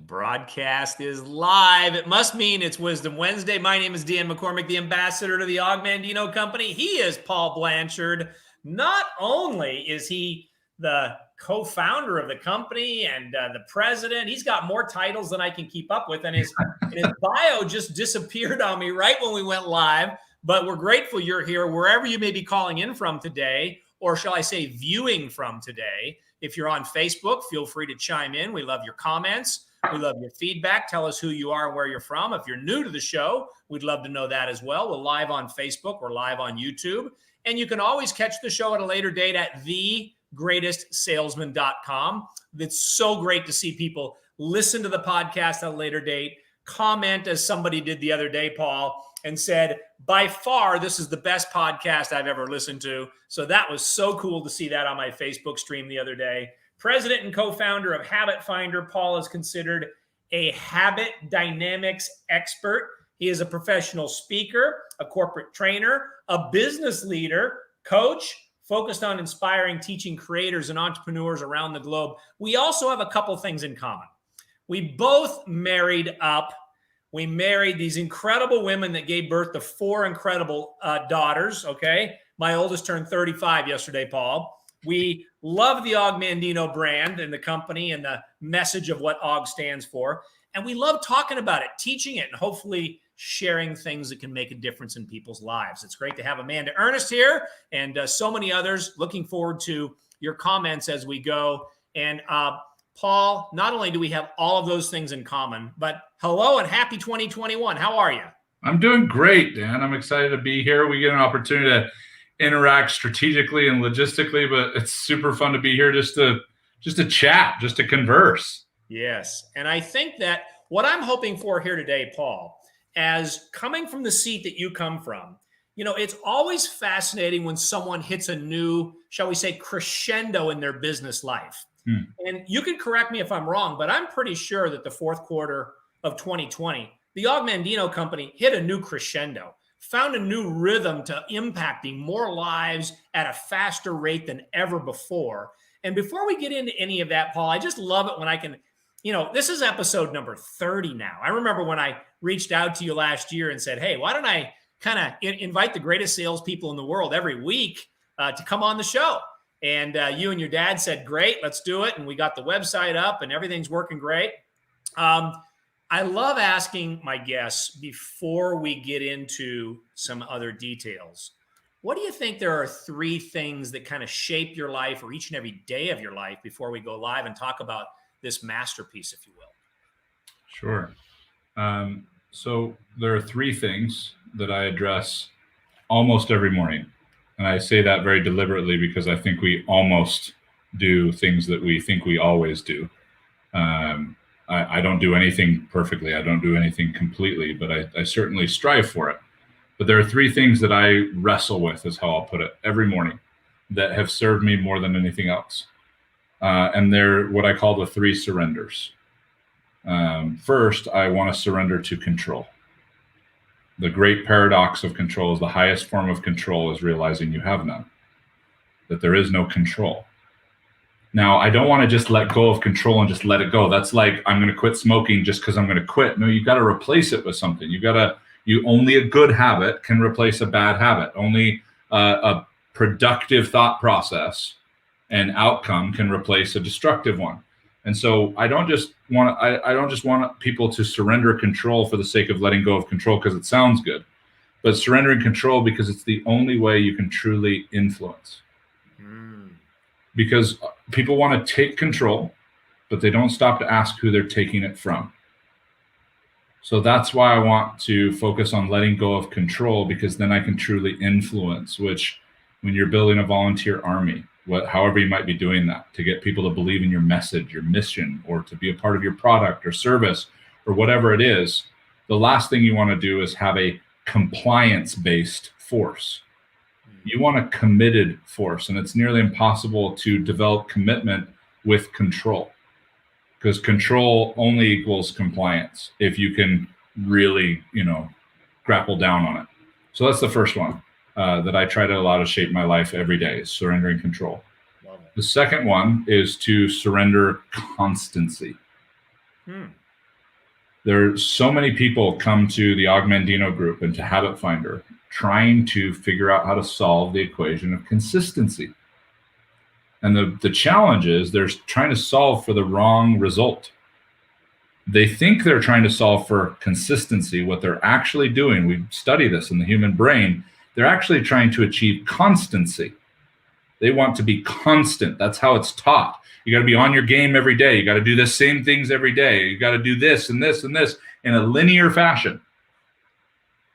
Broadcast is live. It must mean it's Wisdom Wednesday. My name is Dan McCormick, the ambassador to the Og Mandino Company. He is Paul Blanchard. Not only is he the co-founder of the company and the president, he's got more titles than I can keep up with. And his bio just disappeared on me right when we went live. But we're grateful you're here wherever you may be calling in from today, or shall I say viewing from today. If you're on Facebook, feel free to chime in. We love your comments. We love your feedback. Tell us who you are and where you're from. If you're new to the show, we'd love to know that as well. We're live on Facebook. We're live on YouTube. And you can always catch the show at a later date at thegreatestsalesman.com. It's so great to see people listen to the podcast at a later date, comment as somebody did the other day, Paul, and said, by far, this is the best podcast I've ever listened to. So that was so cool to see that on my Facebook stream the other day. President and co-founder of Habit Finder, Paul is considered a habit dynamics expert. He is a professional speaker, a corporate trainer, a business leader, coach, focused on inspiring, teaching creators and entrepreneurs around the globe. We also have a couple things in common. We both married up. We married these incredible women that gave birth to 4 incredible daughters, okay? My oldest turned 35 yesterday, Paul. We love the Og Mandino brand and the company and the message of what Og stands for. And we love talking about it, teaching it, and hopefully sharing things that can make a difference in people's lives. It's great to have Amanda Ernest here and so many others. Looking forward to your comments as we go. And Paul, not only do we have all of those things in common, but hello and happy 2021. How are you? I'm doing great, Dan. I'm excited to be here. We get an opportunity to interact strategically and logistically, but it's super fun to be here just to chat, just to converse. Yes. And I think that what I'm hoping for here today, Paul, as coming from the seat that you come from, you know, it's always fascinating when someone hits a new, shall we say, crescendo in their business life. And you can correct me if I'm wrong, but I'm pretty sure that the fourth quarter of 2020, the Og Mandino Company hit a new crescendo, found a new rhythm to impacting more lives at a faster rate than ever before. And before we get into any of that, Paul, I just love it when I can, you know, this is episode number 30 now. I remember when I reached out to you last year and said, hey, why don't I kind of invite the greatest salespeople in the world every week to come on the show? And you and your dad said, great, let's do it. And we got the website up and everything's working great. I love asking my guests before we get into some other details, what do you think there are 3 things that kind of shape your life or each and every day of your life before we go live and talk about this masterpiece, if you will? Sure. So there are 3 things that I address almost every morning. And I say that very deliberately because I think we almost do things that we think we always do. I don't do anything perfectly. I don't do anything completely, but I certainly strive for it. But there are 3 things that I wrestle with, is how I'll put it, every morning that have served me more than anything else. And they're what I call the 3 surrenders. First, I want to surrender to control. The great paradox of control is the highest form of control is realizing you have none, that there is no control. Now, I don't want to just let go of control and just let it go. That's like, I'm going to quit smoking just because I'm going to quit. No, you got to replace it with something. Only a good habit can replace a bad habit. Only a productive thought process and outcome can replace a destructive one. And so I don't just want people to surrender control for the sake of letting go of control because it sounds good, but surrendering control because it's the only way you can truly influence. Because people want to take control, but they don't stop to ask who they're taking it from. So that's why I want to focus on letting go of control, because then I can truly influence, which when you're building a volunteer army, however you might be doing that, to get people to believe in your message, your mission, or to be a part of your product or service or whatever it is, the last thing you want to do is have a compliance-based force. You want a committed force, and it's nearly impossible to develop commitment with control, because control only equals compliance if you can really, grapple down on it. So that's the first one. That I try to allow to shape my life every day, is surrendering control. The second one is to surrender constancy. There's so many people come to the Og Mandino group and to Habit Finder trying to figure out how to solve the equation of consistency. And the challenge is they're trying to solve for the wrong result. They think they're trying to solve for consistency. What they're actually doing, we study this in the human brain, they're actually trying to achieve constancy. They want to be constant. That's how it's taught. You got to be on your game every day. You got to do the same things every day. You got to do this and this and this in a linear fashion.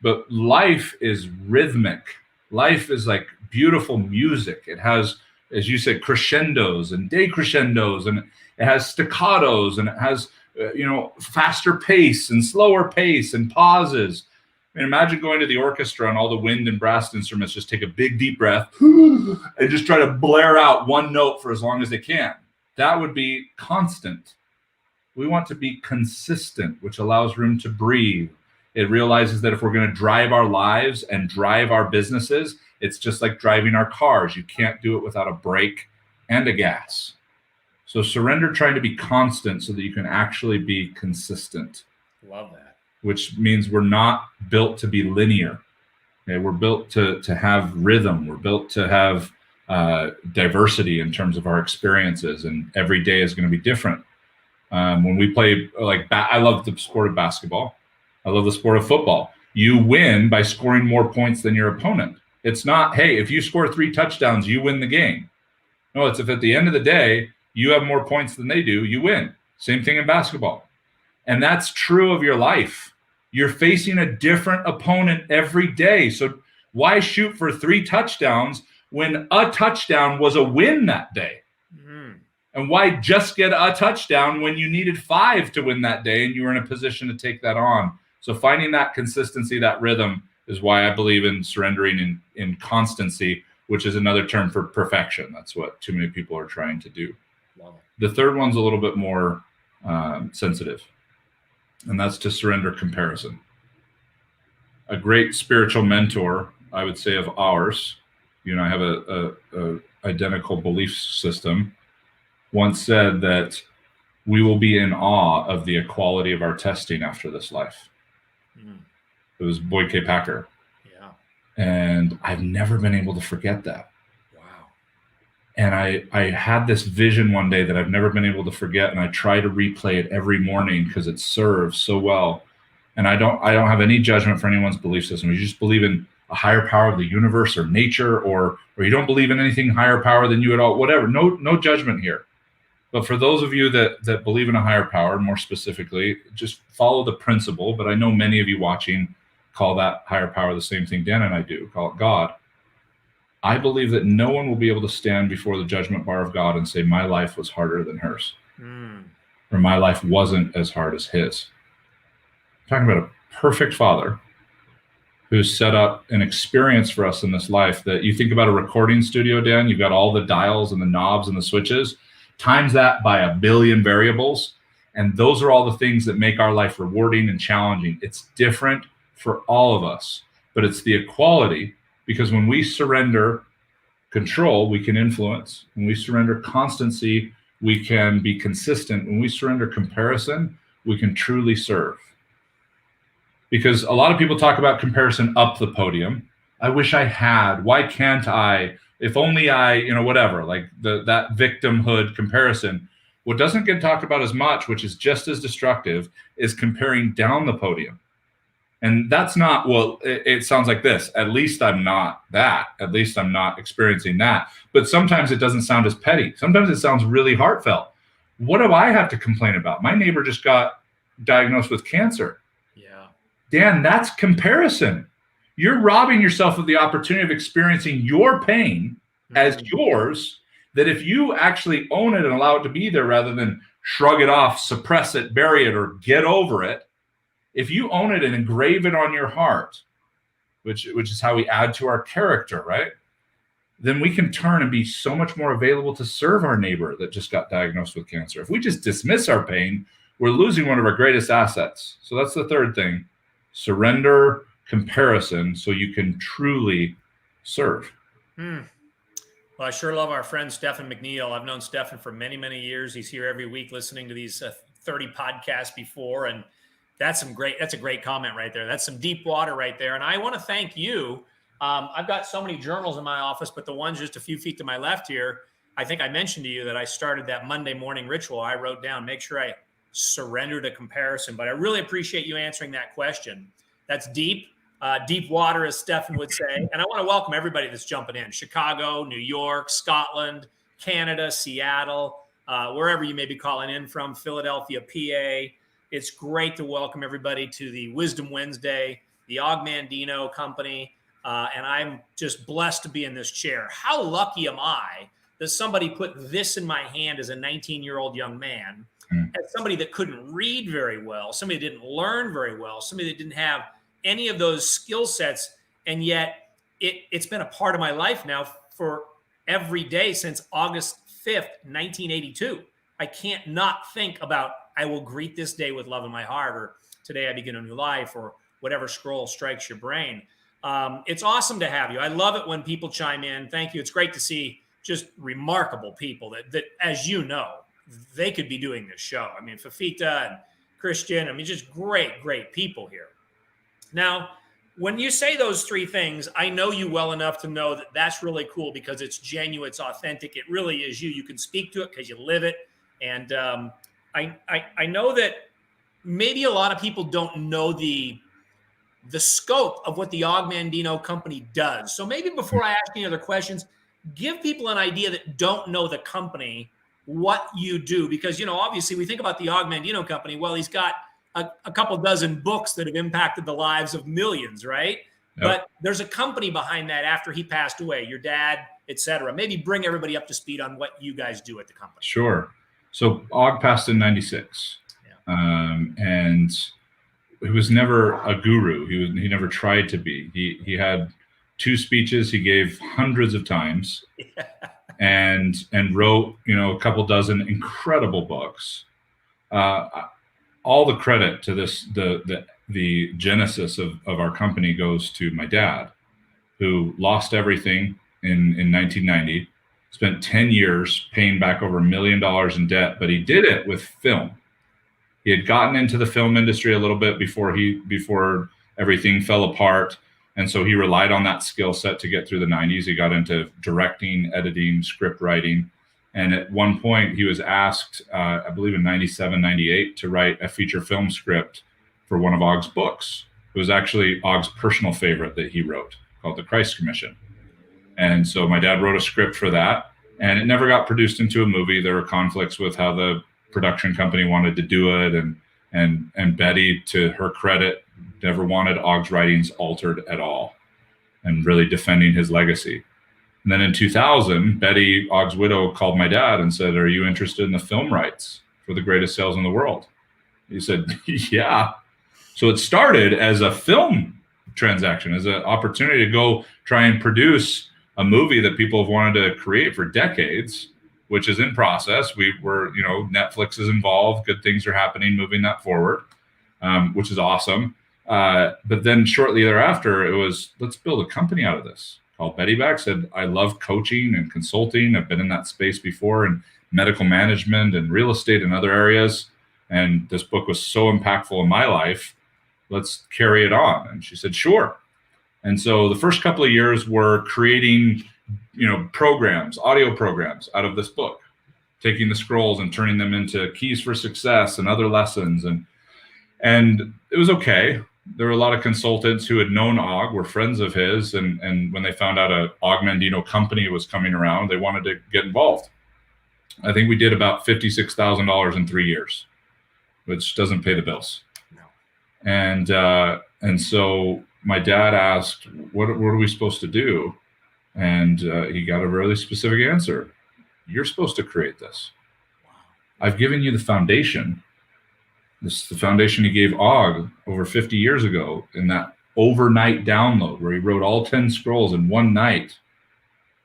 But life is rhythmic. Life is like beautiful music. It has, as you said, crescendos and decrescendos, and it has staccatos, and it has faster pace and slower pace and pauses. I mean, imagine going to the orchestra and all the wind and brass instruments just take a big deep breath and just try to blare out one note for as long as they can. That would be constant. We want to be consistent, which allows room to breathe. It realizes that if we're going to drive our lives and drive our businesses, it's just like driving our cars. You can't do it without a brake and a gas. So surrender trying to be constant so that you can actually be consistent. Love that. Which means we're not built to be linear. Okay? We're built to have rhythm. We're built to have diversity in terms of our experiences, and every day is going to be different. When we play, I love the sport of basketball. I love the sport of football. You win by scoring more points than your opponent. It's not, hey, if you score 3 touchdowns, you win the game. No, it's if at the end of the day, you have more points than they do, you win. Same thing in basketball. And that's true of your life. You're facing a different opponent every day. So why shoot for 3 touchdowns when a touchdown was a win that day? Mm-hmm. And why just get a touchdown when you needed 5 to win that day and you were in a position to take that on? So finding that consistency, that rhythm, is why I believe in surrendering in constancy, which is another term for perfection. That's what too many people are trying to do. Wow. The third one's a little bit more sensitive, and that's to surrender comparison. A great spiritual mentor, I would say, of ours, I have a identical belief system, once said that we will be in awe of the equality of our testing after this life. Mm. It was Boyd K. Packer. Yeah. And I've never been able to forget that. Wow. And I had this vision one day that I've never been able to forget, and I try to replay it every morning because it serves so well. And I don't have any judgment for anyone's belief system. You just believe in a higher power of the universe or nature, or you don't believe in anything higher power than you at all, whatever. No judgment here. But for those of you that believe in a higher power, more specifically, just follow the principle. But I know many of you watching call that higher power the same thing Dan and I do, call it God. I believe that no one will be able to stand before the judgment bar of God and say, my life was harder than hers. Or my life wasn't as hard as his. I'm talking about a perfect father who's set up an experience for us in this life that you think about a recording studio, Dan, you've got all the dials and the knobs and the switches, times that by 1 billion variables. And those are all the things that make our life rewarding and challenging. It's different for all of us, but it's the equality, because when we surrender control, we can influence. When we surrender constancy, we can be consistent. When we surrender comparison, we can truly serve. Because a lot of people talk about comparison up the podium. I wish I had. Why can't I? If only I, whatever, like that victimhood comparison. What doesn't get talked about as much, which is just as destructive, is comparing down the podium. And that's not, well, it sounds like this. At least I'm not that. At least I'm not experiencing that. But sometimes it doesn't sound as petty. Sometimes it sounds really heartfelt. What do I have to complain about? My neighbor just got diagnosed with cancer. Yeah. Dan, that's comparison. You're robbing yourself of the opportunity of experiencing your pain as yours, that if you actually own it and allow it to be there rather than shrug it off, suppress it, bury it, or get over it, if you own it and engrave it on your heart, which is how we add to our character, right? Then we can turn and be so much more available to serve our neighbor that just got diagnosed with cancer. If we just dismiss our pain, we're losing one of our greatest assets. So that's the third thing. Surrender comparison so you can truly serve. Well, I sure love our friend Stephen McNeil. I've known Stephen for many, many years. He's here every week listening to these 30 podcasts before. And That's a great comment right there. That's some deep water right there. And I want to thank you. I've got so many journals in my office, but the ones just a few feet to my left here, I think I mentioned to you that I started that Monday morning ritual. I wrote down, make sure I surrender to comparison. But I really appreciate you answering that question. That's deep water, as Stefan would say. And I want to welcome everybody that's jumping in. Chicago, New York, Scotland, Canada, Seattle, wherever you may be calling in from, Philadelphia, PA. It's great to welcome everybody to the Wisdom Wednesday, the Og Mandino Company. And I'm just blessed to be in this chair. How lucky am I that somebody put this in my hand as a 19-year-old young man, as somebody that couldn't read very well, somebody that didn't learn very well, somebody that didn't have any of those skill sets. And yet it's been a part of my life now for every day since August 5th, 1982. I can't not think about, I will greet this day with love in my heart, or today I begin a new life, or whatever scroll strikes your brain. It's awesome to have you. I love it when people chime in. Thank you. It's great to see just remarkable people that, as you know, they could be doing this show. I mean, Fafita and Christian, I mean, just great people here. Now, when you say those three things, I know you well enough to know that that's really cool because it's genuine, it's authentic. It really is you. You can speak to it because you live it. And I know that maybe a lot of people don't know the scope of what the Og Mandino Company does. So maybe before I ask any other questions, give people an idea that don't know the company what you do. Because, obviously we think about the Og Mandino Company. Well, he's got a couple dozen books that have impacted the lives of millions, right? Yep. But there's a company behind that after he passed away, your dad, et cetera. Maybe bring everybody up to speed on what you guys do at the company. Sure. So Og passed in 96. Yeah. And he was never a guru. He never tried to be. He had 2 speeches he gave hundreds of times, and wrote a couple dozen incredible books. All the credit to this, the genesis of our company goes to my dad, who lost everything in 1990, spent 10 years paying back over $1 million in debt, but he did it with film. He had gotten into the film industry a little bit before everything fell apart. And so he relied on that skill set to get through the 90s. He got into directing, editing, script writing. And at one point he was asked, I believe in 97, 98, to write a feature film script for one of Og's books. It was actually Og's personal favorite that he wrote, called The Christ Commission. And so my dad wrote a script for that, and it never got produced into a movie. There were conflicts with how the production company wanted to do it. And Betty, to her credit, never wanted Og's writings altered at all, and really defending his legacy. And then in 2000, Betty, Og's widow, called my dad and said, "Are you interested in the film rights for The Greatest Salesman in the World?" He said, "Yeah." So it started as a film transaction, as an opportunity to go try and produce a movie that people have wanted to create for decades, which is in process. Netflix is involved. Good things are happening, moving that forward, which is awesome. But then shortly thereafter, it was, let's build a company out of this. Called Betty back, said, "I love coaching and consulting. I've been in that space before, in medical management and real estate and other areas. And this book was so impactful in my life. Let's carry it on." And she said, "Sure." And so the first couple of years were creating, programs, audio programs out of this book, taking the scrolls and turning them into keys for success and other lessons. And it was okay. There were a lot of consultants who had known Og, were friends of his. And when they found out a Og Mandino Company was coming around, they wanted to get involved. I think we did about $56,000 in 3 years, which doesn't pay the bills. No. And so my dad asked, what are we supposed to do? And he got a really specific answer. "You're supposed to create this. I've given you the foundation." This is the foundation he gave Og over 50 years ago in that overnight download where he wrote all 10 scrolls in one night.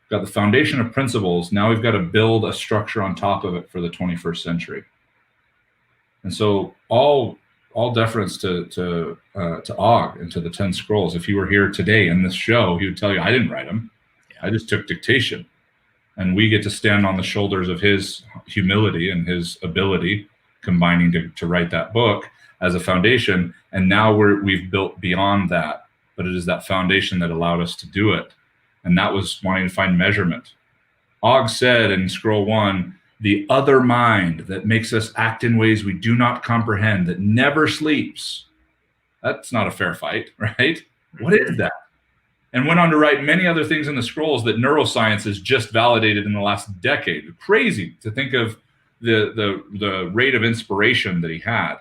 Got the foundation of principles. Now we've got to build a structure on top of it for the 21st century. And so all deference to Og and to the 10 scrolls. If he were here today in this show, he would tell you, "I didn't write them. I just took dictation." And we get to stand on the shoulders of his humility and his ability, combining to write that book. as a foundation. And now we've built beyond that, but it is that foundation that allowed us to do it. And that was wanting to find measurement. Og said in scroll 1, the other mind that makes us act in ways we do not comprehend, that never sleeps. That's not a fair fight, right? What is that? And went on to write many other things in the scrolls that neuroscience has just validated in the last decade. Crazy to think of the rate of inspiration that he had.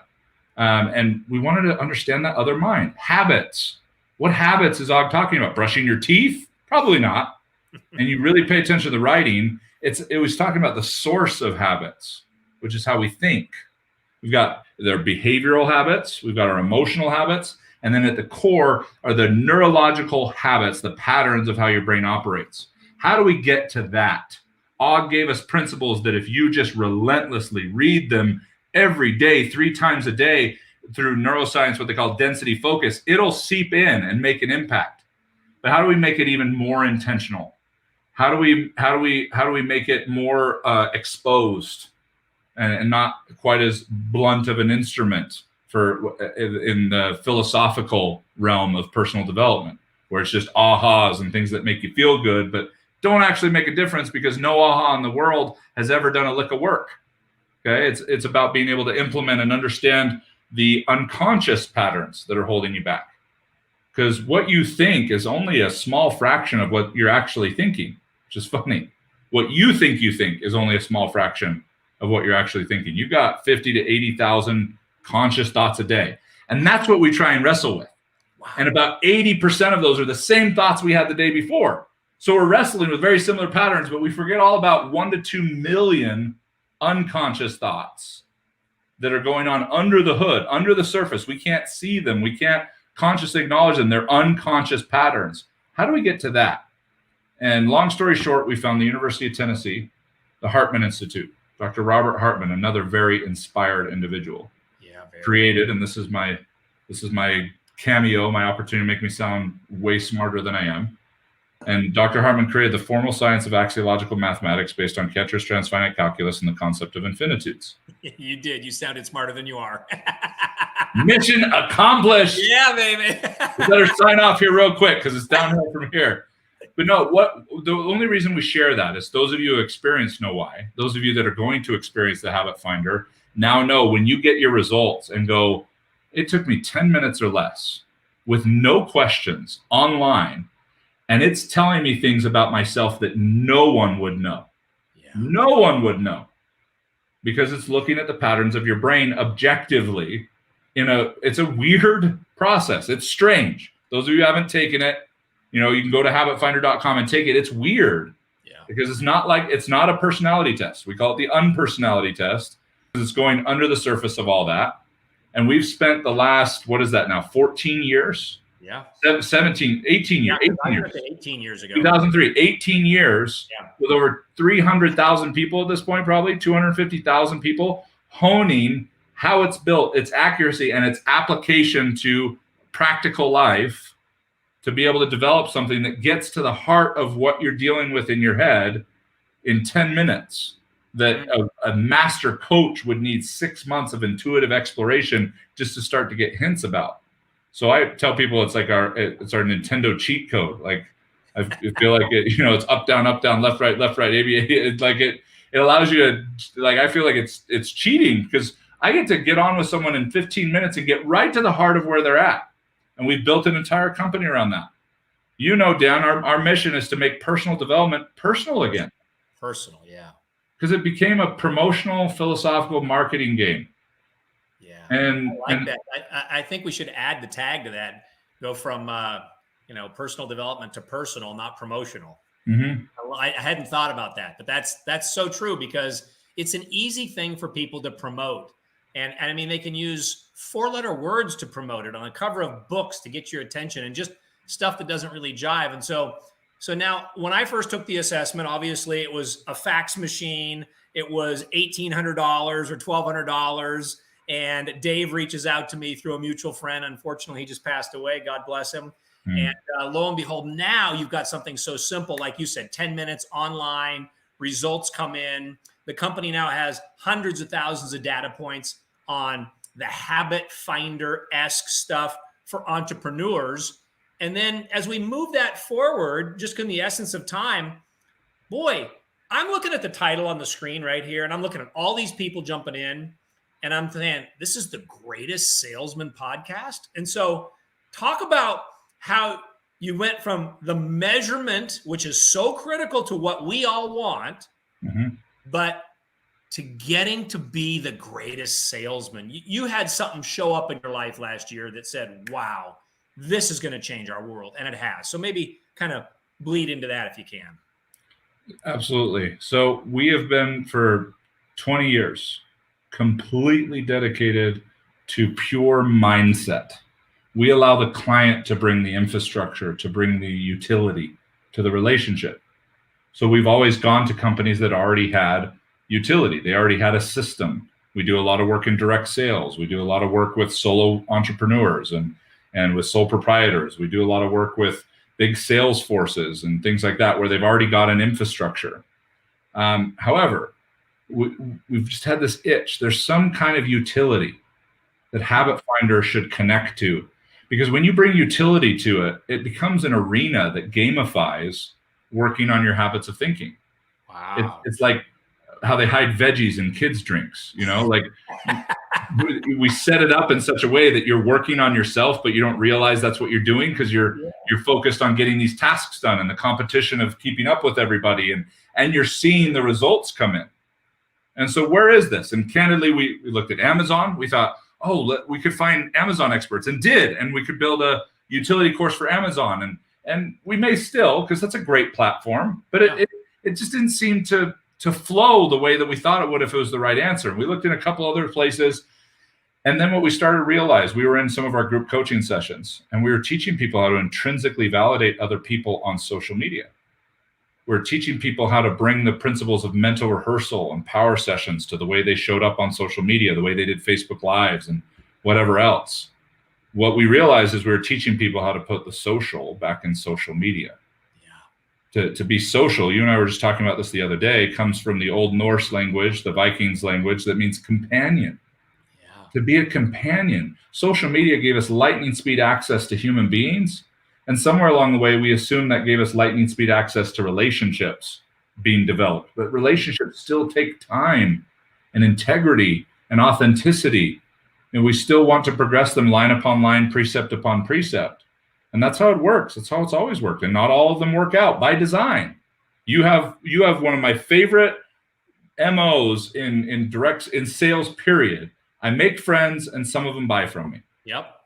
And we wanted to understand that other mind. Habits. What habits is Og talking about? Brushing your teeth? Probably not. And you really pay attention to the writing, it was talking about the source of habits, which is how we think. We've got their behavioral habits, we've got our emotional habits, and then at the core are the neurological habits, the patterns of how your brain operates. How do we get to that? Og gave us principles that if you just relentlessly read them every day, 3 times a day through neuroscience, what they call density focus, it'll seep in and make an impact. But how do we make it even more intentional? How do we make it more exposed and not quite as blunt of an instrument in the philosophical realm of personal development, where it's just ahas and things that make you feel good, but don't actually make a difference because no aha in the world has ever done a lick of work. Okay, it's about being able to implement and understand the unconscious patterns that are holding you back. Because what you think is only a small fraction of what you're actually thinking, which is funny. What you think is only a small fraction of what you're actually thinking. You've got 50 to 80,000 conscious thoughts a day. And that's what we try and wrestle with. Wow. And about 80% of those are the same thoughts we had the day before. So we're wrestling with very similar patterns, but we forget all about 1 to 2 million unconscious thoughts that are going on under the hood, under the surface. We can't see them. We can't consciously acknowledge them. They're unconscious patterns. How do we get to that? And long story short, we found the University of Tennessee, the Hartman Institute. Dr. Robert Hartman, another very inspired individual, created, and this is my cameo, my opportunity to make me sound way smarter than I am. And Dr. Hartman created the formal science of axiological mathematics based on Ketcher's transfinite calculus and the concept of infinitudes. You did. You sounded smarter than you are. Mission accomplished. Yeah, baby. We better sign off here real quick because it's downhill from here. But no, the only reason we share that is those of you who experienced know why. Those of you that are going to experience the Habit Finder now know when you get your results and go, it took me 10 minutes or less with no questions online, and it's telling me things about myself that no one would know. Yeah. No one would know, because it's looking at the patterns of your brain objectively. It's a weird process. It's strange. Those of you who haven't taken it, you can go to habitfinder.com and take it. It's weird. Yeah. Because it's not a personality test. We call it the unpersonality test, because it's going under the surface of all that. And we've spent the last, 14 years? Yeah. 18 years. 18 years ago. 2003, 18 years with over 300,000 people at this point, probably 250,000 people, honing how it's built, its accuracy, and its application to practical life, to be able to develop something that gets to the heart of what you're dealing with in your head in 10 minutes, that a master coach would need 6 months of intuitive exploration just to start to get hints about. So I tell people it's our Nintendo cheat code. Like, I feel like it's up, down, left, right, ABA. It allows you to, I feel like it's cheating, because I get to get on with someone in 15 minutes and get right to the heart of where they're at. And we've built an entire company around that. Dan, our mission is to make personal development personal again. Personal, yeah. Because it became a promotional, philosophical marketing game. Yeah, and I like that. I think we should add the tag to that. Go from personal development to personal, not promotional. Mm-hmm. I hadn't thought about that, but that's so true, because it's an easy thing for people to promote. And I mean, they can use 4-letter words to promote it on the cover of books to get your attention, and just stuff that doesn't really jive. And so now, when I first took the assessment, obviously it was a fax machine. It was $1,800 or $1,200. And Dave reaches out to me through a mutual friend. Unfortunately, he just passed away. God bless him. And lo and behold, now you've got something so simple, like you said, 10 minutes online, results come in. The company now has hundreds of thousands of data points on the habit finder-esque stuff for entrepreneurs. And then as we move that forward, just in the essence of time, boy, I'm looking at the title on the screen right here, and I'm looking at all these people jumping in, and I'm saying, this is the Greatest Salesman podcast. And so talk about how you went from the measurement, which is so critical to what we all want, but to getting to be the greatest salesman. You had something show up in your life last year that said, wow, this is going to change our world. And it has. So maybe kind of bleed into that if you can. Absolutely. So we have been for 20 years completely dedicated to pure mindset. We allow the client to bring the infrastructure, to bring the utility to the relationship. So we've always gone to companies that already had utility. They already had a system. We do a lot of work in direct sales. We do a lot of work with solo entrepreneurs and with sole proprietors. We do a lot of work with big sales forces and things like that, where they've already got an infrastructure. However, we've just had this itch. There's some kind of utility that habit finder should connect to. Because when you bring utility to it, it becomes an arena that gamifies working on your habits of thinking. Wow. It's like how they hide veggies in kids' drinks, like we set it up in such a way that you're working on yourself, but you don't realize that's what you're doing because you're focused on getting these tasks done and the competition of keeping up with everybody, and you're seeing the results come in. And so where is this? And candidly, we looked at Amazon. We thought, we could find Amazon experts, and we could build a utility course for Amazon, and we may still, because that's a great platform, but it just didn't seem to flow the way that we thought it would if it was the right answer. And we looked in a couple other places, and then what we started to realize, we were in some of our group coaching sessions, and we were teaching people how to intrinsically validate other people on social media. We're teaching people how to bring the principles of mental rehearsal and power sessions to the way they showed up on social media, the way they did Facebook Lives and whatever else. What we realized is we were teaching people how to put the social back in social media. To be social, you and I were just talking about this the other day, comes from the Old Norse language, the Vikings language, that means companion. To be a companion. Social media gave us lightning speed access to human beings. And somewhere along the way, we assumed that gave us lightning speed access to relationships being developed. But relationships still take time and integrity and authenticity. And we still want to progress them line upon line, precept upon precept. And that's how it works. That's how it's always worked. And not all of them work out by design. You have one of my favorite MOs in sales, period. I make friends and some of them buy from me. Yep.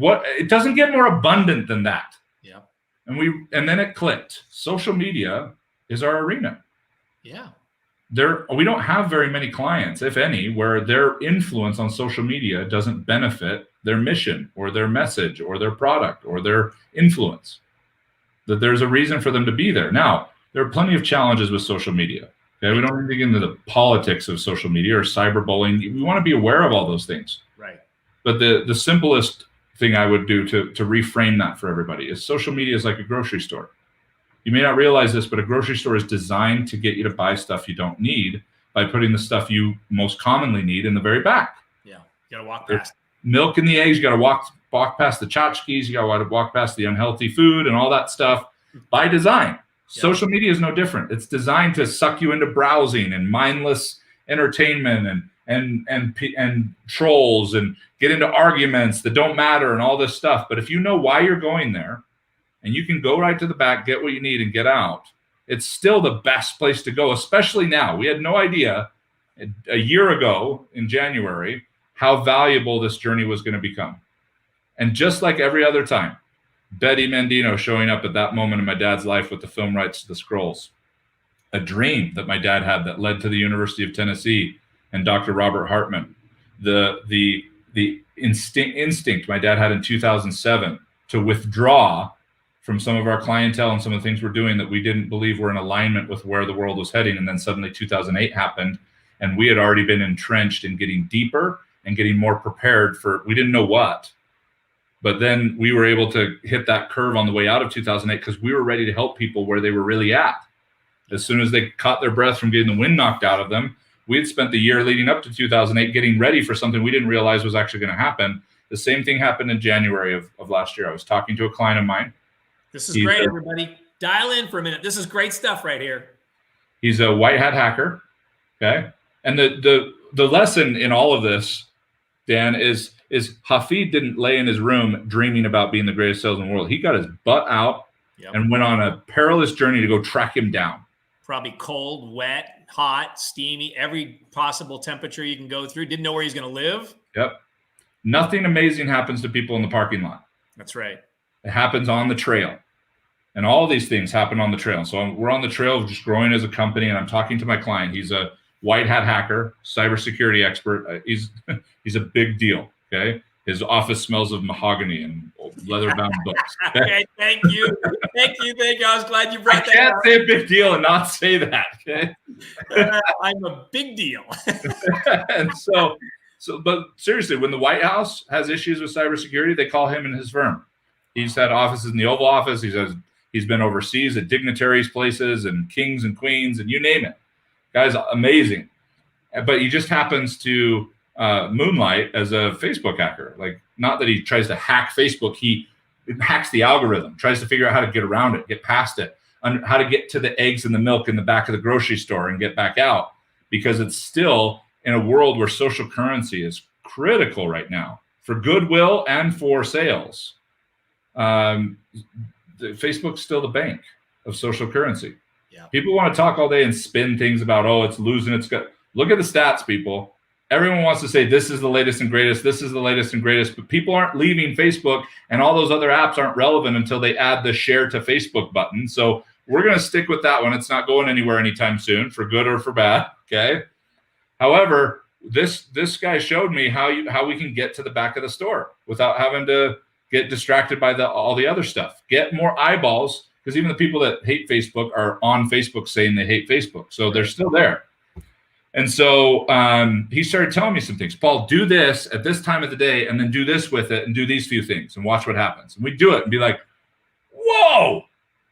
It doesn't get more abundant than that. Yeah. And then it clicked. Social media is our arena. Yeah. We don't have very many clients, if any, where their influence on social media doesn't benefit their mission or their message or their product or their influence. That there's a reason for them to be there. Now, there are plenty of challenges with social media. Okay, we don't need to get into the politics of social media or cyberbullying. We want to be aware of all those things. Right. But the simplest thing I would do to reframe that for everybody is social media is like a grocery store. You may not realize this, but a grocery store is designed to get you to buy stuff you don't need by putting the stuff you most commonly need in the very back. Yeah, you got to walk past. Milk and the eggs, you got to walk past the tchotchkes, you got to walk past the unhealthy food and all that stuff by design. Yeah. Social media is no different. It's designed to suck you into browsing and mindless entertainment and trolls and get into arguments that don't matter and all this stuff. But if you know why you're going there and you can go right to the back, get what you need and get out, it's still the best place to go, especially now. We had no idea a year ago in January how valuable this journey was going to become. And just like every other time, Betty Mandino showing up at that moment in my dad's life with the film rights to the scrolls, a dream that my dad had that led to the University of Tennessee and Dr. Robert Hartman, the instinct my dad had in 2007 to withdraw from some of our clientele and some of the things we're doing that we didn't believe were in alignment with where the world was heading. And then suddenly 2008 happened, and we had already been entrenched in getting deeper and getting more prepared for, we didn't know what. But then we were able to hit that curve on the way out of 2008 because we were ready to help people where they were really at. As soon as they caught their breath from getting the wind knocked out of them, we had spent the year leading up to 2008 getting ready for something we didn't realize was actually going to happen. The same thing happened in January of last year. I was talking to a client of mine. This is great, everybody. Dial in for a minute. This is great stuff right here. He's a white hat hacker. Okay. And the lesson in all of this, Dan, is Hafid didn't lay in his room dreaming about being the greatest salesman in the world. He got his butt out and went on a perilous journey to go track him down. Probably cold, wet, hot, steamy, every possible temperature you can go through. Didn't know where he's going to live. Yep. Nothing amazing happens to people in the parking lot. That's right. It happens on the trail. And all these things happen on the trail. So we're on the trail of just growing as a company, and I'm talking to my client. He's a white hat hacker, cybersecurity expert. He's a big deal. Okay. His office smells of mahogany and leather bound books. Okay. Thank you. Thank you. I was glad you brought that I can't up. say a big deal and not say that. Okay. I'm a big deal. And so, but seriously, when the White House has issues with cybersecurity, they call him and his firm. He's had offices in the Oval Office. He's been overseas at dignitaries' places and kings and queens and you name it. Guy's amazing. But he just happens to moonlight as a Facebook hacker. Like, not that he tries to hack Facebook. He hacks the algorithm, tries to figure out how to get around it, get past it, how to get to the eggs and the milk in the back of the grocery store and get back out, because it's still in a world where social currency is critical right now for goodwill and for sales. Facebook's still the bank of social currency. Yeah. People want to talk all day and spin things about, oh, it's losing its gut. Look at the stats, people. Everyone wants to say this is the latest and greatest. This is the latest and greatest. But people aren't leaving Facebook, and all those other apps aren't relevant until they add the share to Facebook button. So we're going to stick with that one. It's not going anywhere anytime soon, for good or for bad. Okay. However, this guy showed me how we can get to the back of the store without having to get distracted by all the other stuff. Get more eyeballs, because even the people that hate Facebook are on Facebook saying they hate Facebook. So they're still there. And so he started telling me some things. Paul, do this at this time of the day, and then do this with it, and do these few things, and watch what happens. And we do it and be like, whoa,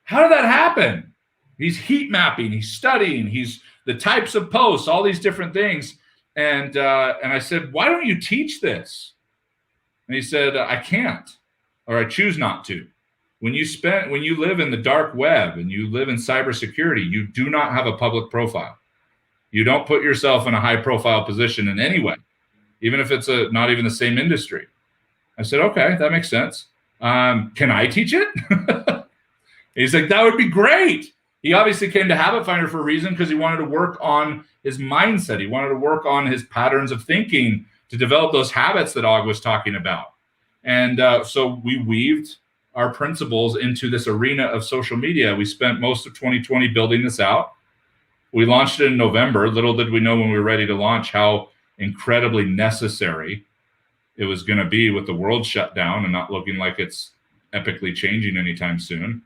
how did that happen? He's heat mapping, he's studying, he's the types of posts, all these different things. And I said, why don't you teach this? And he said, I can't, or I choose not to. When you live in the dark web and you live in cybersecurity, you do not have a public profile. You don't put yourself in a high profile position in any way, even if it's not even the same industry. I said, okay, that makes sense. Can I teach it? He's like, that would be great. He obviously came to Habit Finder for a reason, because he wanted to work on his mindset. He wanted to work on his patterns of thinking to develop those habits that Og was talking about. And so we weaved our principles into this arena of social media. We spent most of 2020 building this out. We launched it in November. Little did we know when we were ready to launch how incredibly necessary it was going to be with the world shut down and not looking like it's epically changing anytime soon.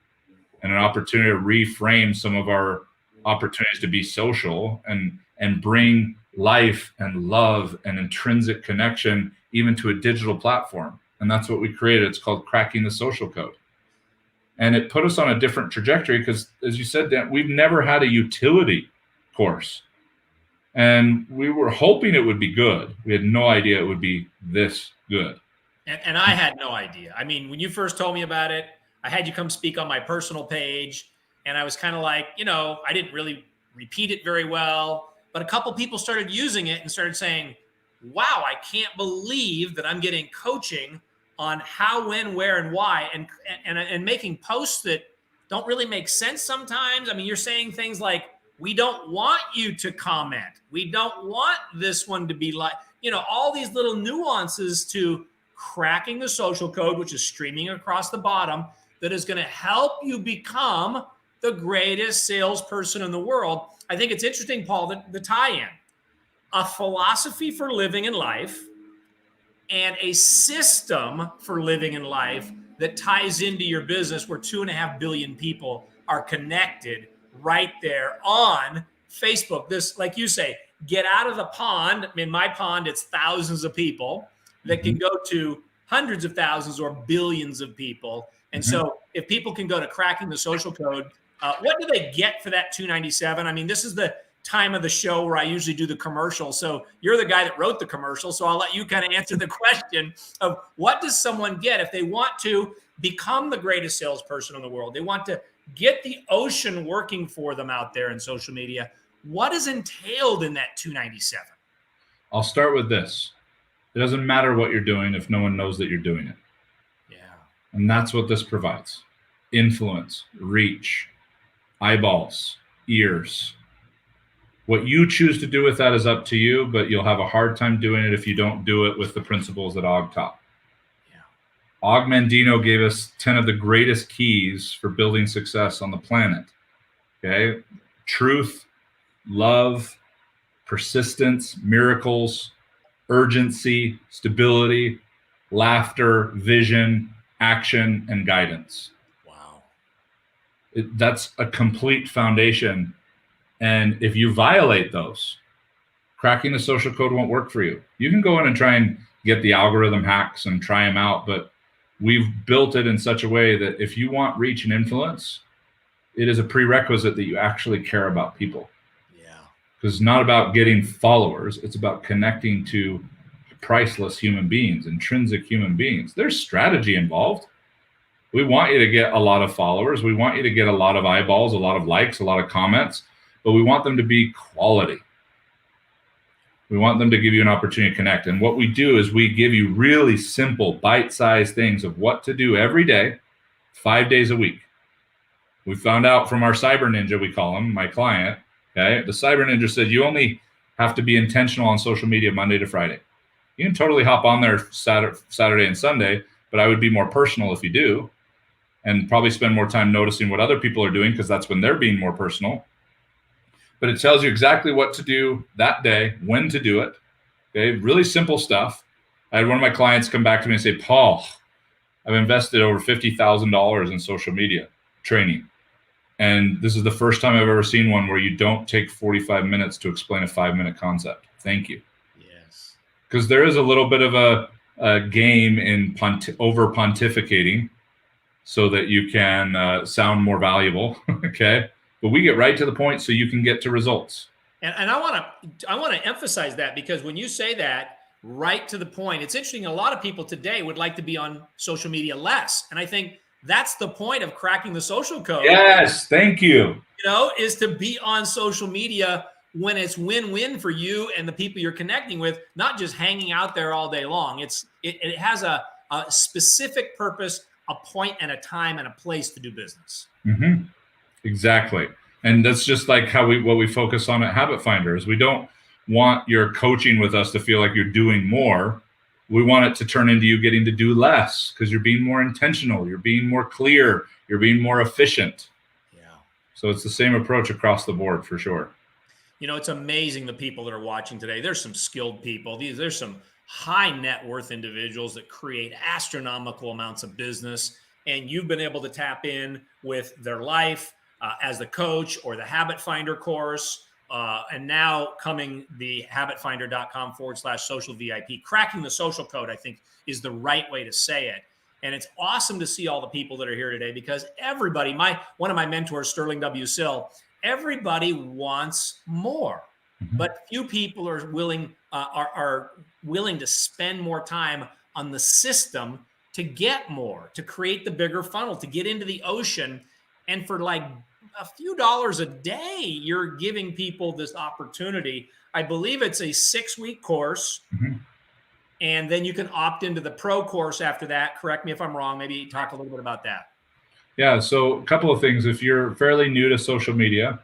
And an opportunity to reframe some of our opportunities to be social and bring life and love and intrinsic connection even to a digital platform. And that's what we created. It's called Cracking the Social Code. And it put us on a different trajectory because, as you said, Dan, we've never had a utility course. And we were hoping it would be good. We had no idea it would be this good. And I had no idea. I mean, when you first told me about it, I had you come speak on my personal page. And I was kind of like, I didn't really repeat it very well. But a couple people started using it and started saying, wow, I can't believe that I'm getting coaching on how, when, where, and why, and making posts that don't really make sense sometimes. I mean, you're saying things like, we don't want you to comment. We don't want this one to be like, all these little nuances to cracking the social code, which is streaming across the bottom, that is going to help you become the greatest salesperson in the world. I think it's interesting, Paul, the tie-in. A philosophy for living in life and a system for living in life that ties into your business, where 2.5 billion people are connected right there on Facebook. This, like you say, get out of the pond. In my pond, it's thousands of people that can go to hundreds of thousands or billions of people. And so if people can go to Cracking the Social Code, what do they get for that $297? I mean, this is the time of the show where I usually do the commercial. So you're the guy that wrote the commercial. So I'll let you kind of answer the question of what does someone get if they want to become the greatest salesperson in the world? They want to get the ocean working for them out there in social media. What is entailed in that 297? I'll start with this. It doesn't matter what you're doing if no one knows that you're doing it. Yeah. And that's what this provides. Influence, reach, eyeballs, ears. What you choose to do with that is up to you, but you'll have a hard time doing it if you don't do it with the principles that Og taught. Yeah. Og Mandino gave us 10 of the greatest keys for building success on the planet. Okay? Truth, love, persistence, miracles, urgency, stability, laughter, vision, action, and guidance. Wow. That's a complete foundation. And if you violate those, cracking the social code won't work for you. You can go in and try and get the algorithm hacks and try them out, but we've built it in such a way that if you want reach and influence, it is a prerequisite that you actually care about people. Yeah. Because it's not about getting followers. It's about connecting to priceless human beings, intrinsic human beings. There's strategy involved. We want you to get a lot of followers. We want you to get a lot of eyeballs, a lot of likes, a lot of comments, but we want them to be quality. We want them to give you an opportunity to connect. And what we do is we give you really simple, bite-sized things of what to do every day, 5 days a week. We found out from our cyber ninja, we call him, my client, okay? The cyber ninja said, you only have to be intentional on social media Monday to Friday. You can totally hop on there Saturday and Sunday, but I would be more personal if you do, and probably spend more time noticing what other people are doing because that's when they're being more personal. But it tells you exactly what to do that day, when to do it. Okay, really simple stuff. I had one of my clients come back to me and say, Paul, I've invested over $50,000 in social media training. And this is the first time I've ever seen one where you don't take 45 minutes to explain a 5-minute concept. Thank you. Yes. Because there is a little bit of a game in over pontificating so that you can sound more valuable. Okay. But we get right to the point so you can get to results. And I want to emphasize that, because when you say that, right to the point, it's interesting. A lot of people today would like to be on social media less. And I think that's the point of cracking the social code. Yes, thank you. You know, is to be on social media when it's win-win for you and the people you're connecting with, not just hanging out there all day long. It has a specific purpose, a point and a time and a place to do business. Mm-hmm. Exactly. And that's just like what we focus on at Habit Finder is we don't want your coaching with us to feel like you're doing more. We want it to turn into you getting to do less because you're being more intentional. You're being more clear. You're being more efficient. Yeah. So it's the same approach across the board for sure. You know, it's amazing the people that are watching today. There's some skilled people. There's some high net worth individuals that create astronomical amounts of business. And you've been able to tap in with their life, as the coach or the Habit Finder course, and now coming the habitfinder.com/social VIP. Cracking the social code, I think, is the right way to say it. And it's awesome to see all the people that are here today, because everybody, one of my mentors, Sterling W. Sill, everybody wants more, but few people are willing to spend more time on the system to get more, to create the bigger funnel, to get into the ocean. And for like a few dollars a day, you're giving people this opportunity. I believe it's a 6-week course. Mm-hmm. And then you can opt into the pro course after that. Correct me if I'm wrong. Maybe talk a little bit about that. Yeah. So a couple of things. If you're fairly new to social media,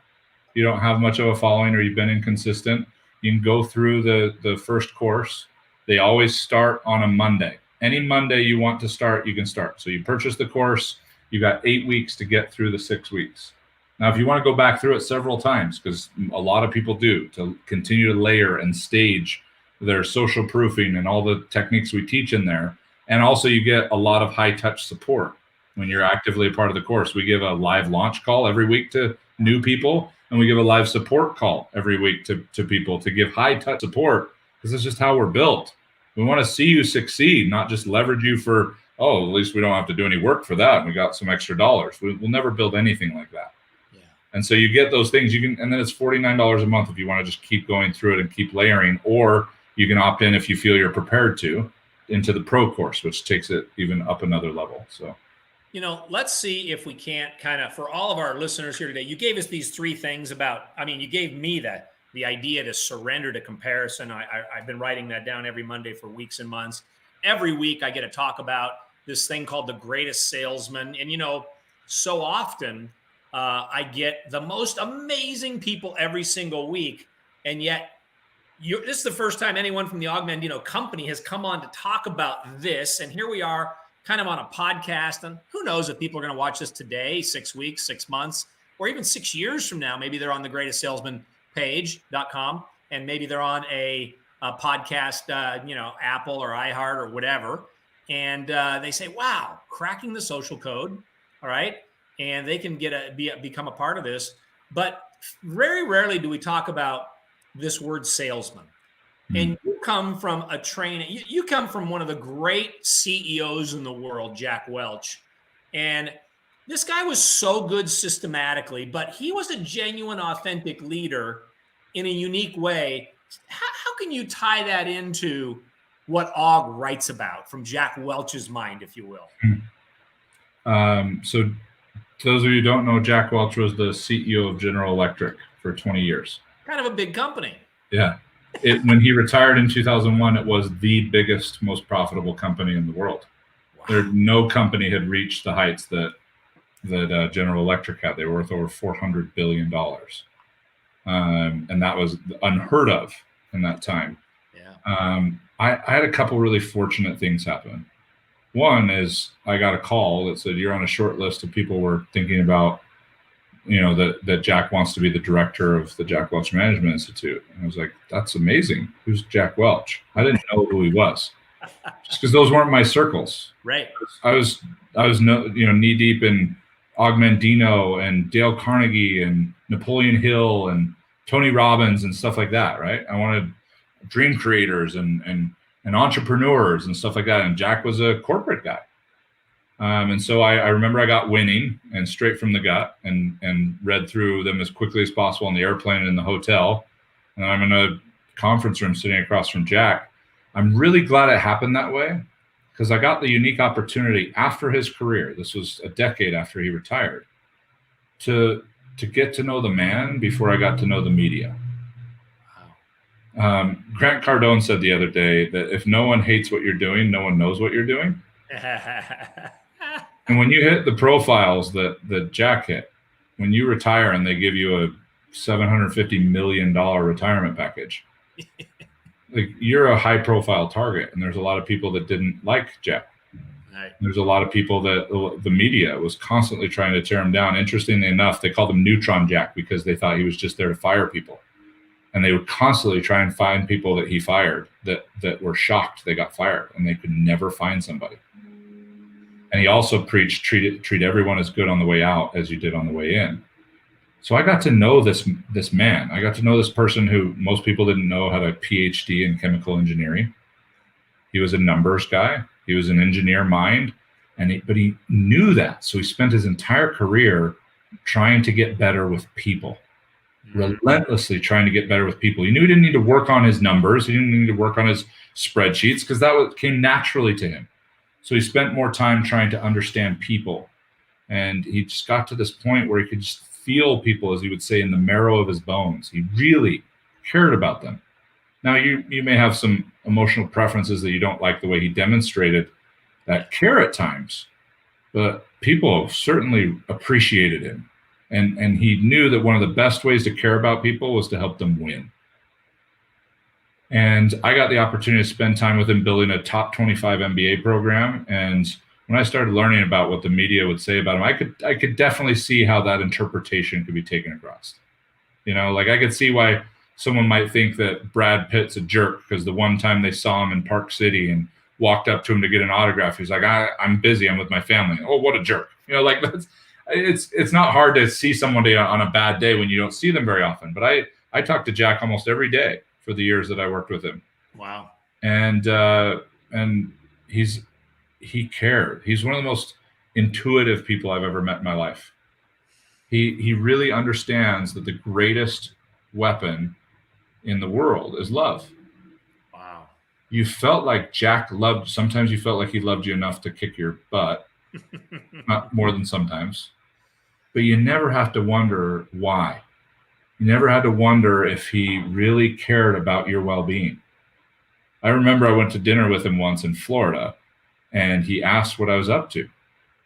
you don't have much of a following, or you've been inconsistent, you can go through the first course. They always start on a Monday. Any Monday you want to start, you can start. So you purchase the course. You got 8 weeks to get through the 6 weeks. Now, if you want to go back through it several times, because a lot of people do, to continue to layer and stage their social proofing and all the techniques we teach in there. And also you get a lot of high touch support when you're actively a part of the course. We give a live launch call every week to new people, and we give a live support call every week to people to give high touch support, because it's just how we're built. We want to see you succeed, not just leverage you for, oh, at least we don't have to do any work for that. We got some extra dollars. We'll never build anything like that. Yeah. And so you get those things, and then it's $49 a month if you want to just keep going through it and keep layering, or you can opt in if you feel you're prepared to into the pro course, which takes it even up another level. So, let's see if we can't kind of, for all of our listeners here today, you gave us these three things you gave me the idea to surrender to comparison. I've been writing that down every Monday for weeks and months. Every week I get to talk about this thing called the Greatest Salesman. And, so often I get the most amazing people every single week. And yet this is the first time anyone from the Og Mandino company has come on to talk about this. And here we are kind of on a podcast. And who knows if people are going to watch this today, 6 weeks, 6 months, or even 6 years from now. Maybe they're on the Greatest Salesman page.com, and maybe they're on a podcast, Apple or iHeart or whatever. And they say, wow, cracking the social code. All right. And they can become a part of this. But very rarely do we talk about this word salesman. Mm-hmm. And you come from a training, you come from one of the great CEOs in the world, Jack Welch. And this guy was so good systematically, but he was a genuine, authentic leader in a unique way. How can you tie that into what Og writes about from Jack Welch's mind, if you will? So those of you who don't know, Jack Welch was the CEO of General Electric for 20 years. Kind of a big company. Yeah. When he retired in 2001, it was the biggest, most profitable company in the world. Wow. No company had reached the heights that General Electric had. They were worth over $400 billion. And that was unheard of in that time. Yeah. I had a couple really fortunate things happen. One is I got a call that said, you're on a short list of people we're thinking about, that Jack wants to be the director of the Jack Welch Management Institute. And I was like, that's amazing. Who's Jack Welch? I didn't know who he was, just because those weren't my circles. Right. I was knee deep in Og Mandino and Dale Carnegie and Napoleon Hill and Tony Robbins and stuff like that. Right. I wanted dream creators and entrepreneurs and stuff like that. And Jack was a corporate guy. And so I remember I got Winning and Straight from the Gut and read through them as quickly as possible on the airplane and in the hotel. And I'm in a conference room sitting across from Jack. I'm really glad it happened that way, because I got the unique opportunity after his career. This was a decade after he retired, to get to know the man before I got to know the media. Grant Cardone said the other day that if no one hates what you're doing, no one knows what you're doing. And when you hit the profiles that Jack hit, when you retire and they give you a $750 million retirement package, like, you're a high profile target. And there's a lot of people that didn't like Jack. Right. There's a lot of people that the media was constantly trying to tear him down. Interestingly enough, they called him Neutron Jack because they thought he was just there to fire people. And they would constantly try and find people that he fired that were shocked they got fired, and they could never find somebody. And he also preached, treat everyone as good on the way out as you did on the way in. So I got to know this man. I got to know this person who most people didn't know had a PhD in chemical engineering. He was a numbers guy. He was an engineer mind, but he knew that. So he spent his entire career trying to get better with people, relentlessly trying to get better with people. He knew he didn't need to work on his numbers. He didn't need to work on his spreadsheets, because came naturally to him. So he spent more time trying to understand people. And he just got to this point where he could just feel people, as he would say, in the marrow of his bones. He really cared about them. Now, you may have some emotional preferences that you don't like the way he demonstrated that care at times, but people certainly appreciated him. And he knew that one of the best ways to care about people was to help them win. And I got the opportunity to spend time with him building a top 25 MBA program. And when I started learning about what the media would say about him, I could definitely see how that interpretation could be taken across. I could see why someone might think that Brad Pitt's a jerk because the one time they saw him in Park City and walked up to him to get an autograph, he's like, I'm busy, I'm with my family. Oh, what a jerk. It's not hard to see somebody on a bad day when you don't see them very often. But I talked to Jack almost every day for the years that I worked with him. Wow. And he cared. He's one of the most intuitive people I've ever met in my life. He really understands that the greatest weapon in the world is love. Wow. You felt like Jack loved, sometimes you felt like he loved you enough to kick your butt, not more than sometimes, but you never have to wonder why. You never had to wonder if he really cared about your well-being. I remember I went to dinner with him once in Florida, and he asked what I was up to.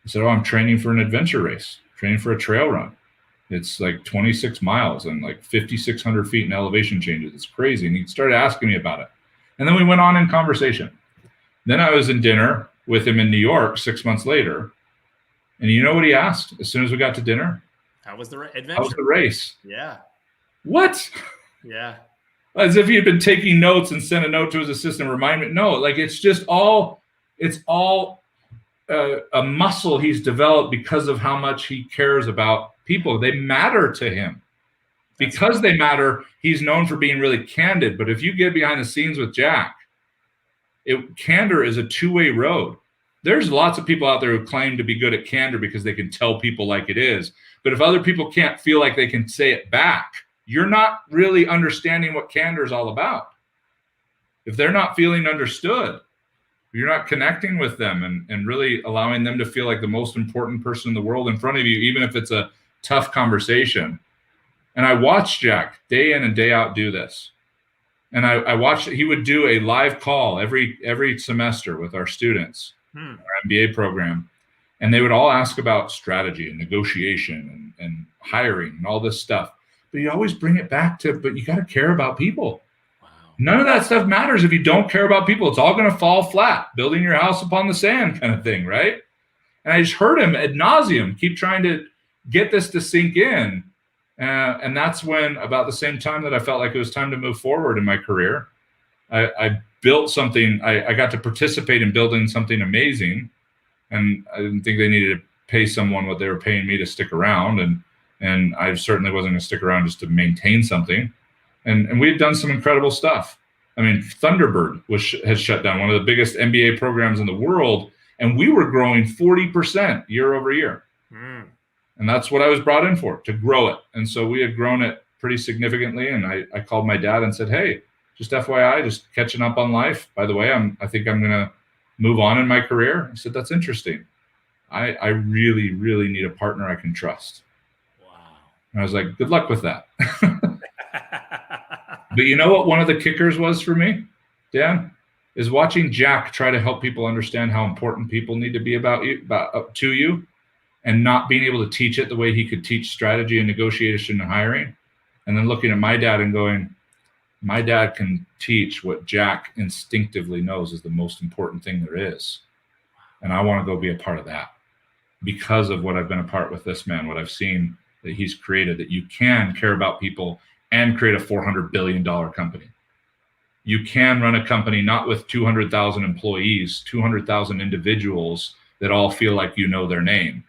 He said, "Oh, I'm training for an adventure race, training for a trail run. It's like 26 miles and like 5,600 feet in elevation changes. It's crazy." And he started asking me about it. And then we went on in conversation. Then I was in dinner with him in New York 6 months later. And you know what he asked as soon as we got to dinner? How was the adventure? How was the race? Yeah. What? Yeah. As if he had been taking notes and sent a note to his assistant, remind me. No, like it's all a muscle he's developed because of how much he cares about people. They matter to him. Because they matter, he's known for being really candid. But if you get behind the scenes with Jack, candor is a two-way road. There's lots of people out there who claim to be good at candor because they can tell people like it is. But if other people can't feel like they can say it back, you're not really understanding what candor is all about. If they're not feeling understood, you're not connecting with them and really allowing them to feel like the most important person in the world in front of you, even if it's a tough conversation. And I watched Jack day in and day out do this. And I watched, he would do a live call every semester with our students, our MBA program. And they would all ask about strategy and negotiation and hiring and all this stuff. But you always bring it back to, but you got to care about people. Wow. None of that stuff matters if you don't care about people. It's all going to fall flat, building your house upon the sand kind of thing, right? And I just heard him ad nauseum keep trying to get this to sink in. And that's when, about the same time that I felt like it was time to move forward in my career, I built something. I got to participate in building something amazing. And I didn't think they needed to pay someone what they were paying me to stick around. And I certainly wasn't going to stick around just to maintain something. And we had done some incredible stuff. I mean, Thunderbird has shut down, one of the biggest MBA programs in the world. And we were growing 40% year over year. And that's what I was brought in for, to grow it. And so we had grown it pretty significantly. And I called my dad and said, "Hey, just FYI, just catching up on life. By the way, I think I'm going to move on in my career." He said, "That's interesting. I really, really need a partner I can trust." Wow. And I was like, "Good luck with that." But you know what one of the kickers was for me, Dan, is watching Jack try to help people understand how important people need to be to you, and not being able to teach it the way he could teach strategy and negotiation and hiring. And then looking at my dad and going, my dad can teach what Jack instinctively knows is the most important thing there is. And I want to go be a part of that because of what I've been a part with this man, what I've seen that he's created, that you can care about people and create a $400 billion company. You can run a company not with 200,000 employees, 200,000 individuals that all feel like you know their name.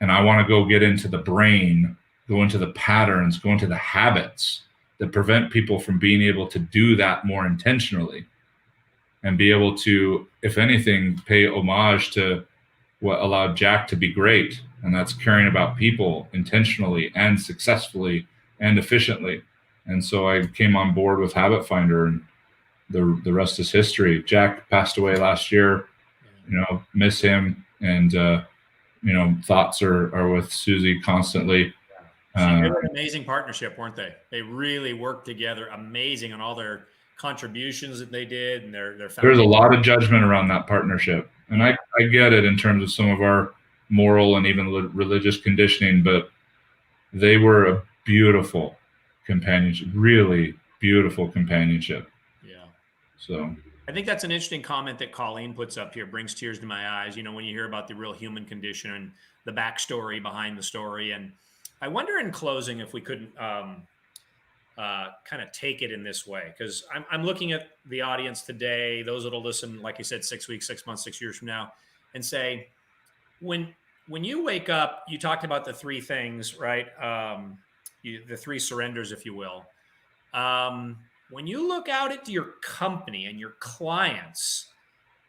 And I want to go get into the brain, go into the patterns, go into the habits that prevent people from being able to do that more intentionally and be able to, if anything, pay homage to what allowed Jack to be great. And that's caring about people intentionally and successfully and efficiently. And so I came on board with Habit Finder, and the rest is history. Jack passed away last year, miss him. And, thoughts are with Susie constantly. They were an amazing partnership, weren't they? They really worked together, amazing on all their contributions that they did, and their There's a lot of judgment around that partnership, and I get it in terms of some of our moral and even religious conditioning, but they were a beautiful companionship, really beautiful companionship. Yeah. So I think that's an interesting comment that Colleen puts up here, brings tears to my eyes. When you hear about the real human condition and the backstory behind the story. And I wonder in closing if we couldn't kind of take it in this way, because I'm looking at the audience today, those that'll listen, like you said, 6 weeks, 6 months, 6 years from now, and say, when you wake up, you talked about the three things, right? The three surrenders, if you will. When you look out at your company and your clients,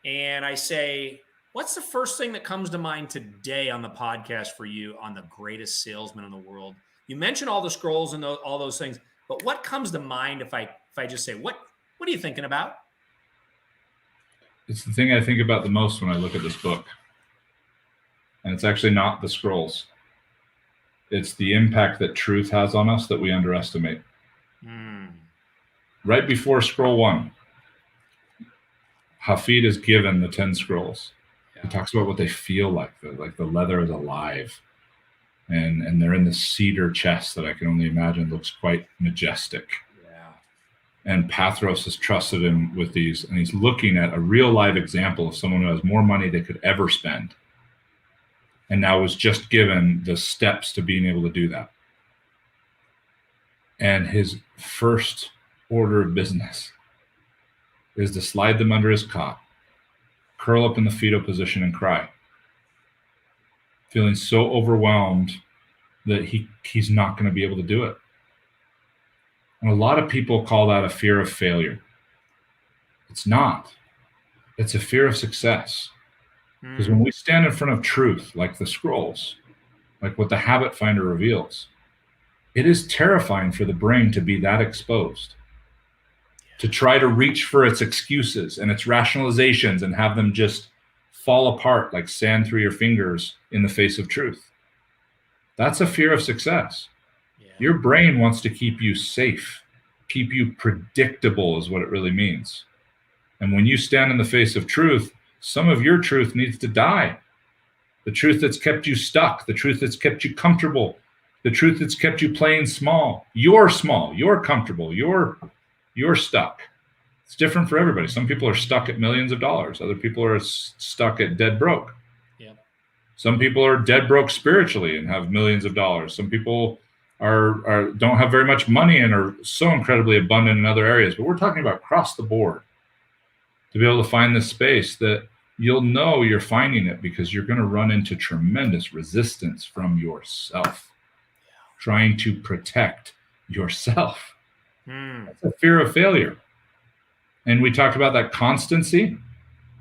and I say, What's the first thing that comes to mind today on the podcast for you on the greatest salesman in the world? You mentioned all the scrolls and all those things, but what comes to mind if I just say, what are you thinking about? It's the thing I think about the most when I look at this book. And it's actually not the scrolls. It's the impact that truth has on us that we underestimate. Right before scroll 1, Hafid is given the 10 scrolls. He talks about what they feel like. The leather is alive. And they're in the cedar chest that I can only imagine looks quite majestic. Yeah. And Pathros has trusted him with these. And he's looking at a real live example of someone who has more money they could ever spend. And now was just given the steps to being able to do that. And his first order of business is to slide them under his cot, curl up in the fetal position and cry, feeling so overwhelmed that he's not going to be able to do it. And a lot of people call that a fear of failure. It's not. It's a fear of success. Because when we stand in front of truth, like the scrolls, like what the habit finder reveals, it is terrifying for the brain to be that exposed, to try to reach for its excuses and its rationalizations and have them just fall apart like sand through your fingers in the face of truth. That's a fear of success. Yeah. Your brain wants to keep you safe, keep you predictable is what it really means. And when you stand in the face of truth, some of your truth needs to die. The truth that's kept you stuck, the truth that's kept you comfortable, the truth that's kept you playing small. You're comfortable, you're stuck. It's different for everybody. Some people are stuck at millions of dollars. Other people are stuck at dead broke. Yeah. Some people are dead broke spiritually and have millions of dollars. Some people are don't have very much money and are so incredibly abundant in other areas. But we're talking about across the board. To be able to find this space that you'll know you're finding it because you're going to run into tremendous resistance from yourself, trying to protect yourself. That's a fear of failure. And we talked about that constancy.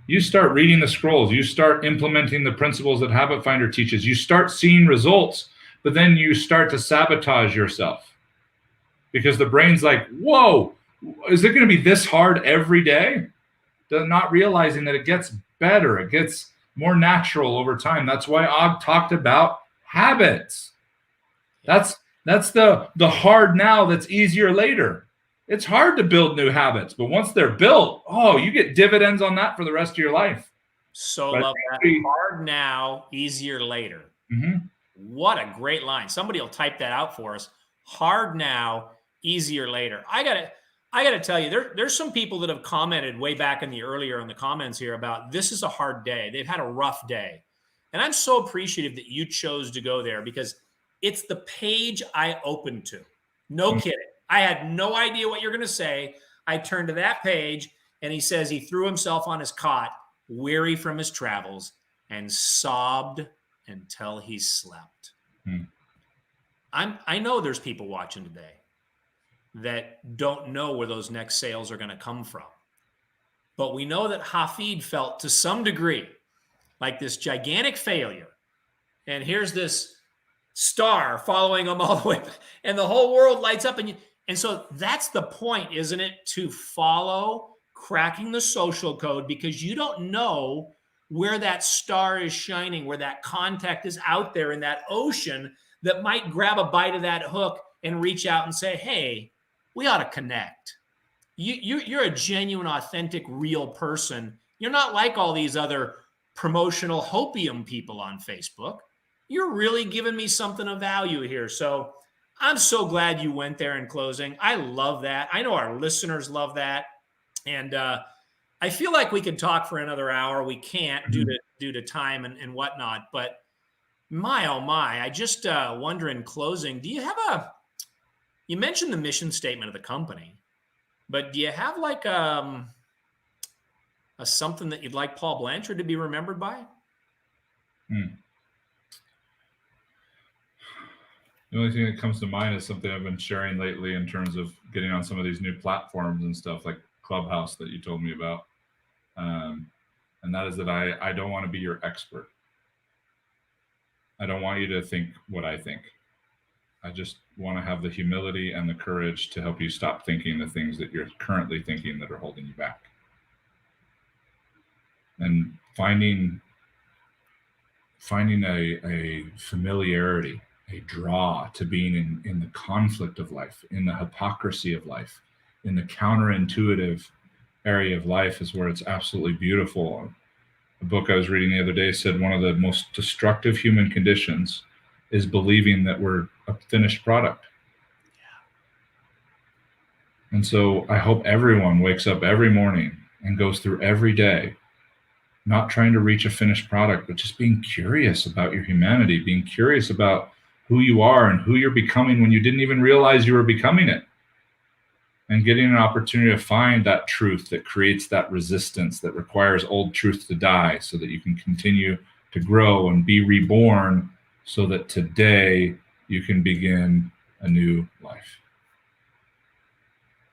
You start reading the scrolls, you start implementing the principles that Habit Finder teaches, you start seeing results, but then you start to sabotage yourself because the brain's like, whoa, is it going to be this hard every day? Not realizing that it gets better, it gets more natural over time. That's why Og talked about habits. That's the hard now that's easier later. It's hard to build new habits, but once they're built, you get dividends on that for the rest of your life. So love that. Hard now, easier later. Mm-hmm. What a great line. Somebody will type that out for us. Hard now, easier later. I gotta tell you, there's some people that have commented way back in the earlier in the comments here about this is a hard day. They've had a rough day. And I'm so appreciative that you chose to go there because it's the page I opened to. No kidding. I had no idea what you're going to say. I turned to that page and he says he threw himself on his cot, weary from his travels, and sobbed until he slept. I know there's people watching today that don't know where those next sales are going to come from. But we know that Hafid felt to some degree like this gigantic failure. And here's this star following him all the way, and the whole world lights up. And so that's the point, isn't it? To follow cracking the social code, because you don't know where that star is shining, where that contact is out there in that ocean that might grab a bite of that hook and reach out and say, hey, we ought to connect. You're a genuine, authentic, real person. You're not like all these other promotional hopium people on Facebook. You're really giving me something of value here. So I'm so glad you went there in closing. I love that. I know our listeners love that. And I feel like we could talk for another hour. We can't due to time and whatnot. But my, oh my, I just wonder in closing, do you have you mentioned the mission statement of the company, but do you have like a something that you'd like Paul Blanchard to be remembered by? The only thing that comes to mind is something I've been sharing lately in terms of getting on some of these new platforms and stuff like Clubhouse that you told me about. And that is that I don't want to be your expert. I don't want you to think what I think. I just want to have the humility and the courage to help you stop thinking the things that you're currently thinking that are holding you back. And finding a familiarity, a draw to being in the conflict of life, in the hypocrisy of life, in the counterintuitive area of life is where it's absolutely beautiful. A book I was reading the other day said one of the most destructive human conditions is believing that we're a finished product. And so I hope everyone wakes up every morning and goes through every day not trying to reach a finished product, but just being curious about your humanity, being curious about who you are and who you're becoming when you didn't even realize you were becoming it. And getting an opportunity to find that truth that creates that resistance that requires old truth to die so that you can continue to grow and be reborn so that today you can begin a new life.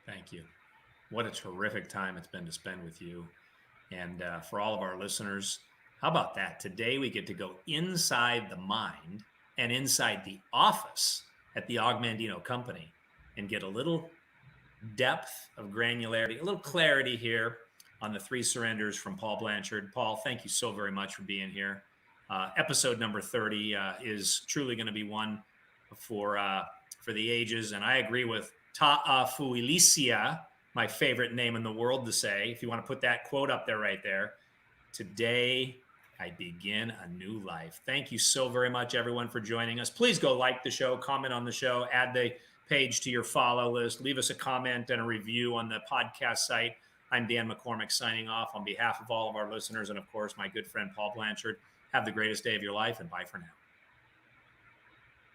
Thank you. What a terrific time it's been to spend with you. And for all of our listeners, how about that? Today we get to go inside the mind and inside the office at the Og Mandino company and get a little depth of granularity, a little clarity here on the 3 surrenders from Paul Blanchard. Paul, thank you so very much for being here. Episode number 30 is truly going to be one for the ages. And I agree with Ta'afuilicia, my favorite name in the world to say, if you want to put that quote up there right there. Today, I begin a new life. Thank you so very much, everyone, for joining us. Please go like the show, comment on the show, add the page to your follow list, leave us a comment and a review on the podcast site. I'm Dan McCormick signing off on behalf of all of our listeners and, of course, my good friend Paul Blanchard. Have the greatest day of your life, and bye for now.